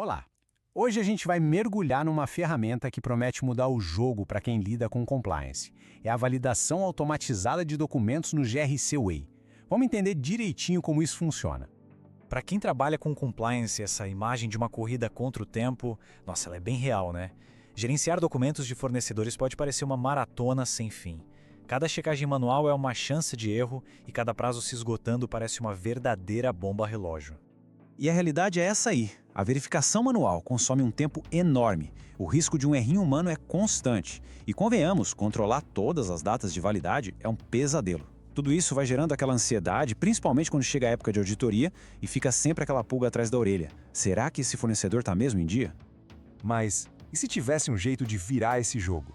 Olá! Hoje a gente vai mergulhar numa ferramenta que promete mudar o jogo para quem lida com compliance. É a validação automatizada de documentos no GRC Way. Vamos entender direitinho como isso funciona. Para quem trabalha com compliance, essa imagem de uma corrida contra o tempo, nossa, ela é bem real, né? Gerenciar documentos de fornecedores pode parecer uma maratona sem fim. Cada checagem manual é uma chance de erro e cada prazo se esgotando parece uma verdadeira bomba relógio. E a realidade é essa aí. A verificação manual consome um tempo enorme. O risco de um errinho humano é constante. E convenhamos, controlar todas as datas de validade é um pesadelo. Tudo isso vai gerando aquela ansiedade, principalmente quando chega a época de auditoria e fica sempre aquela pulga atrás da orelha. Será que esse fornecedor está mesmo em dia? Mas e se tivesse um jeito de virar esse jogo?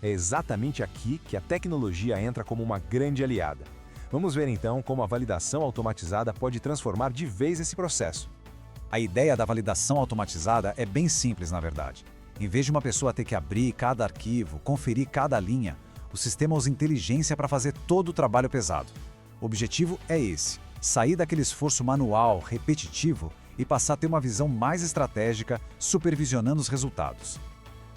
É exatamente aqui que a tecnologia entra como uma grande aliada. Vamos ver então como a validação automatizada pode transformar de vez esse processo. A ideia da validação automatizada é bem simples, na verdade. Em vez de uma pessoa ter que abrir cada arquivo, conferir cada linha, o sistema usa inteligência para fazer todo o trabalho pesado. O objetivo é esse: sair daquele esforço manual, repetitivo e passar a ter uma visão mais estratégica, supervisionando os resultados.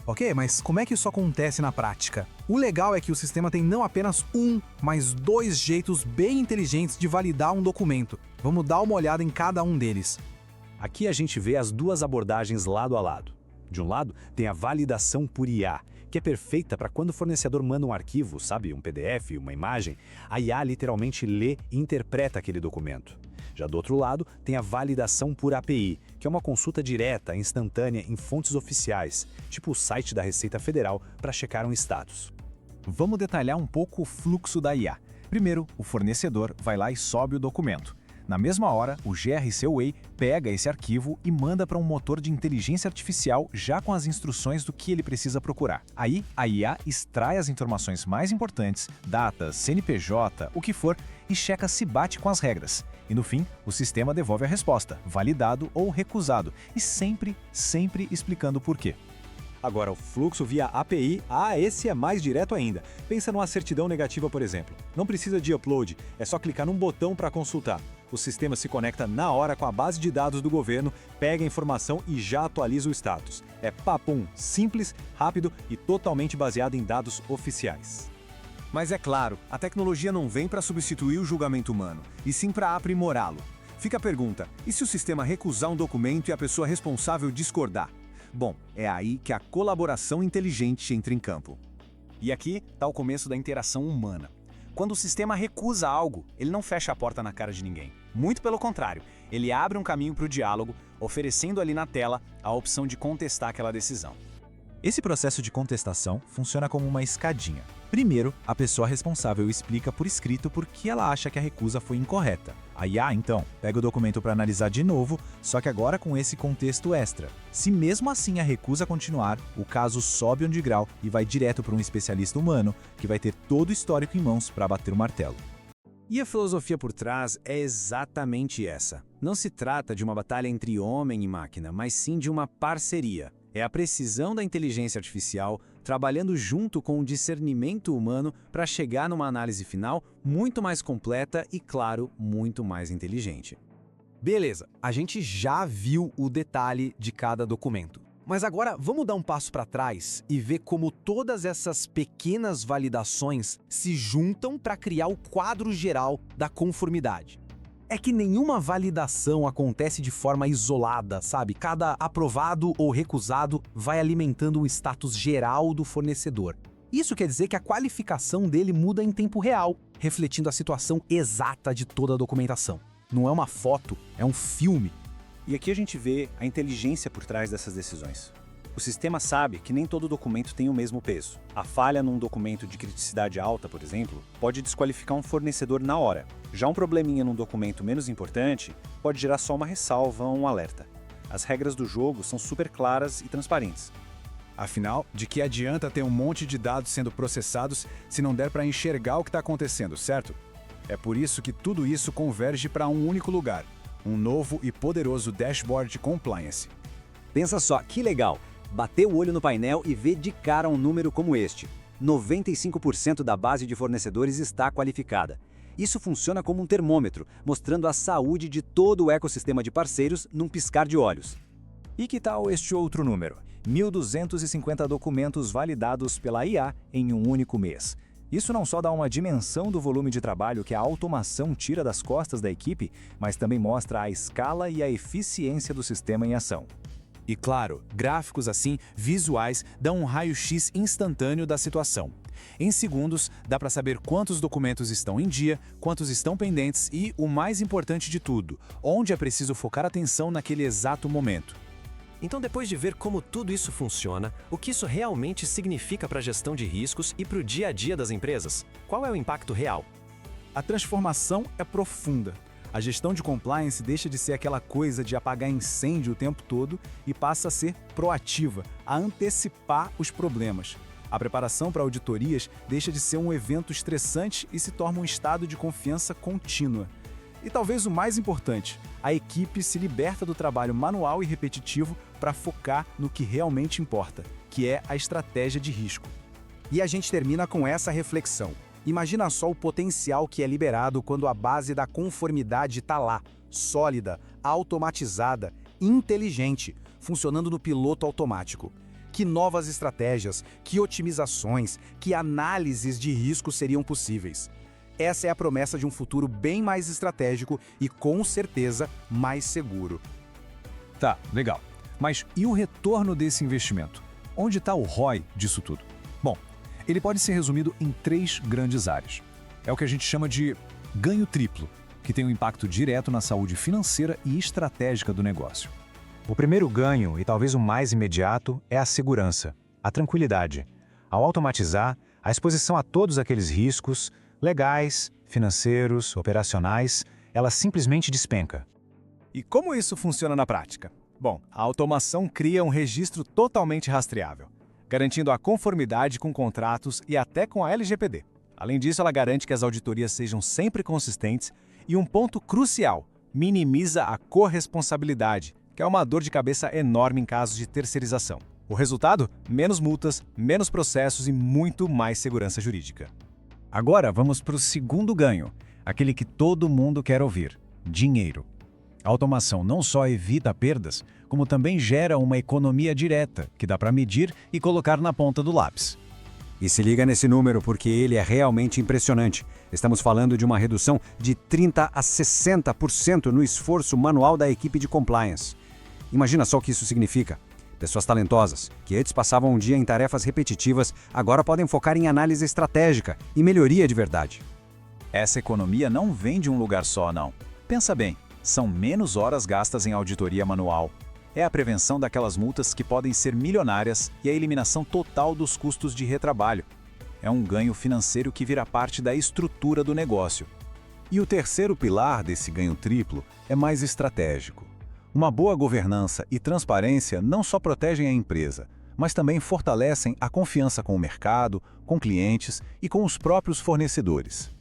Ok, mas como é que isso acontece na prática? O legal é que o sistema tem não apenas um, mas dois jeitos bem inteligentes de validar um documento. Vamos dar uma olhada em cada um deles. Aqui a gente vê as duas abordagens lado a lado. De um lado, tem a validação por IA, que é perfeita para quando o fornecedor manda um arquivo, sabe, um PDF, uma imagem, a IA literalmente lê e interpreta aquele documento. Já do outro lado, tem a validação por API, que é uma consulta direta, instantânea em fontes oficiais, tipo o site da Receita Federal, para checar um status. Vamos detalhar um pouco o fluxo da IA. Primeiro, o fornecedor vai lá e sobe o documento. Na mesma hora, o GRC Way pega esse arquivo e manda para um motor de inteligência artificial já com as instruções do que ele precisa procurar. Aí, a IA extrai as informações mais importantes, datas, CNPJ, o que for, e checa se bate com as regras. E no fim, o sistema devolve a resposta, validado ou recusado, e sempre explicando o porquê. Agora, o fluxo via API, esse é mais direto ainda. Pensa numa certidão negativa, por exemplo. Não precisa de upload, é só clicar num botão para consultar. O sistema se conecta na hora com a base de dados do governo, pega a informação e já atualiza o status. É papum, simples, rápido e totalmente baseado em dados oficiais. Mas é claro, a tecnologia não vem para substituir o julgamento humano, e sim para aprimorá-lo. Fica a pergunta: e se o sistema recusar um documento e a pessoa responsável discordar? Bom, é aí que a colaboração inteligente entra em campo. E aqui está o começo da interação humana. Quando o sistema recusa algo, ele não fecha a porta na cara de ninguém. Muito pelo contrário, ele abre um caminho para o diálogo, oferecendo ali na tela a opção de contestar aquela decisão. Esse processo de contestação funciona como uma escadinha. Primeiro, a pessoa responsável explica por escrito por que ela acha que a recusa foi incorreta. A IA, então, pega o documento para analisar de novo, só que agora com esse contexto extra. Se mesmo assim a recusa continuar, o caso sobe um degrau e vai direto para um especialista humano, que vai ter todo o histórico em mãos para bater o martelo. E a filosofia por trás é exatamente essa. Não se trata de uma batalha entre homem e máquina, mas sim de uma parceria. É a precisão da inteligência artificial trabalhando junto com o discernimento humano para chegar numa análise final muito mais completa e, claro, muito mais inteligente. Beleza, a gente já viu o detalhe de cada documento. Mas agora vamos dar um passo para trás e ver como todas essas pequenas validações se juntam para criar o quadro geral da conformidade. É que nenhuma validação acontece de forma isolada, sabe? Cada aprovado ou recusado vai alimentando um status geral do fornecedor. Isso quer dizer que a qualificação dele muda em tempo real, refletindo a situação exata de toda a documentação. Não é uma foto, é um filme. E aqui a gente vê a inteligência por trás dessas decisões. O sistema sabe que nem todo documento tem o mesmo peso. A falha num documento de criticidade alta, por exemplo, pode desqualificar um fornecedor na hora. Já um probleminha num documento menos importante pode gerar só uma ressalva ou um alerta. As regras do jogo são super claras e transparentes. Afinal, de que adianta ter um monte de dados sendo processados se não der para enxergar o que está acontecendo, certo? É por isso que tudo isso converge para um único lugar: um novo e poderoso dashboard de compliance. Pensa só, que legal! Bater o olho no painel e ver de cara um número como este. 95% da base de fornecedores está qualificada. Isso funciona como um termômetro, mostrando a saúde de todo o ecossistema de parceiros num piscar de olhos. E que tal este outro número? 1.250 documentos validados pela IA em um único mês. Isso não só dá uma dimensão do volume de trabalho que a automação tira das costas da equipe, mas também mostra a escala e a eficiência do sistema em ação. E claro, gráficos assim, visuais, dão um raio-x instantâneo da situação. Em segundos, dá para saber quantos documentos estão em dia, quantos estão pendentes e, o mais importante de tudo, onde é preciso focar atenção naquele exato momento. Então, depois de ver como tudo isso funciona, o que isso realmente significa para a gestão de riscos e para o dia a dia das empresas? Qual é o impacto real? A transformação é profunda. A gestão de compliance deixa de ser aquela coisa de apagar incêndio o tempo todo e passa a ser proativa, a antecipar os problemas. A preparação para auditorias deixa de ser um evento estressante e se torna um estado de confiança contínua. E talvez o mais importante, a equipe se liberta do trabalho manual e repetitivo para focar no que realmente importa, que é a estratégia de risco. E a gente termina com essa reflexão. Imagina só o potencial que é liberado quando a base da conformidade está lá, sólida, automatizada, inteligente, funcionando no piloto automático. Que novas estratégias, que otimizações, que análises de risco seriam possíveis? Essa é a promessa de um futuro bem mais estratégico e, com certeza, mais seguro. Tá, legal. Mas e o retorno desse investimento? Onde está o ROI disso tudo? Bom, ele pode ser resumido em 3 grandes áreas. É o que a gente chama de ganho triplo, que tem um impacto direto na saúde financeira e estratégica do negócio. O primeiro ganho, e talvez o mais imediato, é a segurança, a tranquilidade. Ao automatizar, a exposição a todos aqueles riscos, legais, financeiros, operacionais, ela simplesmente despenca. E como isso funciona na prática? Bom, a automação cria um registro totalmente rastreável, garantindo a conformidade com contratos e até com a LGPD. Além disso, ela garante que as auditorias sejam sempre consistentes e um ponto crucial, minimiza a corresponsabilidade, que é uma dor de cabeça enorme em casos de terceirização. O resultado? Menos multas, menos processos e muito mais segurança jurídica. Agora vamos para o segundo ganho, aquele que todo mundo quer ouvir: dinheiro. A automação não só evita perdas, como também gera uma economia direta, que dá para medir e colocar na ponta do lápis. E se liga nesse número porque ele é realmente impressionante. Estamos falando de uma redução de 30% a 60% no esforço manual da equipe de compliance. Imagina só o que isso significa. Pessoas talentosas, que antes passavam um dia em tarefas repetitivas, agora podem focar em análise estratégica e melhoria de verdade. Essa economia não vem de um lugar só, não. Pensa bem, são menos horas gastas em auditoria manual. É a prevenção daquelas multas que podem ser milionárias e a eliminação total dos custos de retrabalho. É um ganho financeiro que vira parte da estrutura do negócio. E o terceiro pilar desse ganho triplo é mais estratégico. Uma boa governança e transparência não só protegem a empresa, mas também fortalecem a confiança com o mercado, com clientes e com os próprios fornecedores.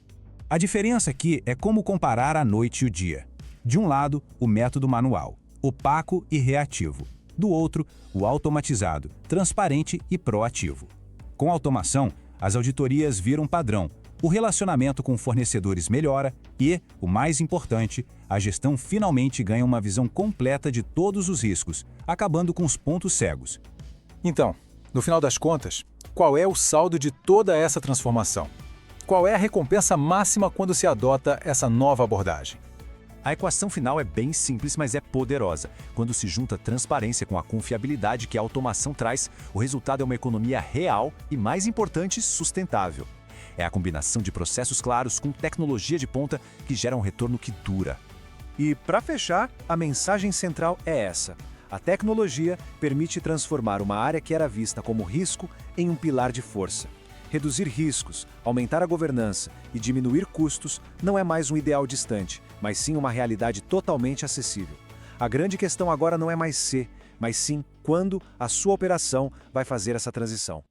A diferença aqui é como comparar a noite e o dia. De um lado, o método manual, opaco e reativo. Do outro, o automatizado, transparente e proativo. Com a automação, as auditorias viram padrão, o relacionamento com fornecedores melhora e, o mais importante, a gestão finalmente ganha uma visão completa de todos os riscos, acabando com os pontos cegos. Então, no final das contas, qual é o saldo de toda essa transformação? Qual é a recompensa máxima quando se adota essa nova abordagem? A equação final é bem simples, mas é poderosa. Quando se junta transparência com a confiabilidade que a automação traz, o resultado é uma economia real e, mais importante, sustentável. É a combinação de processos claros com tecnologia de ponta que gera um retorno que dura. E, para fechar, a mensagem central é essa. A tecnologia permite transformar uma área que era vista como risco em um pilar de força. Reduzir riscos, aumentar a governança e diminuir custos não é mais um ideal distante, mas sim uma realidade totalmente acessível. A grande questão agora não é mais se, mas sim quando a sua operação vai fazer essa transição.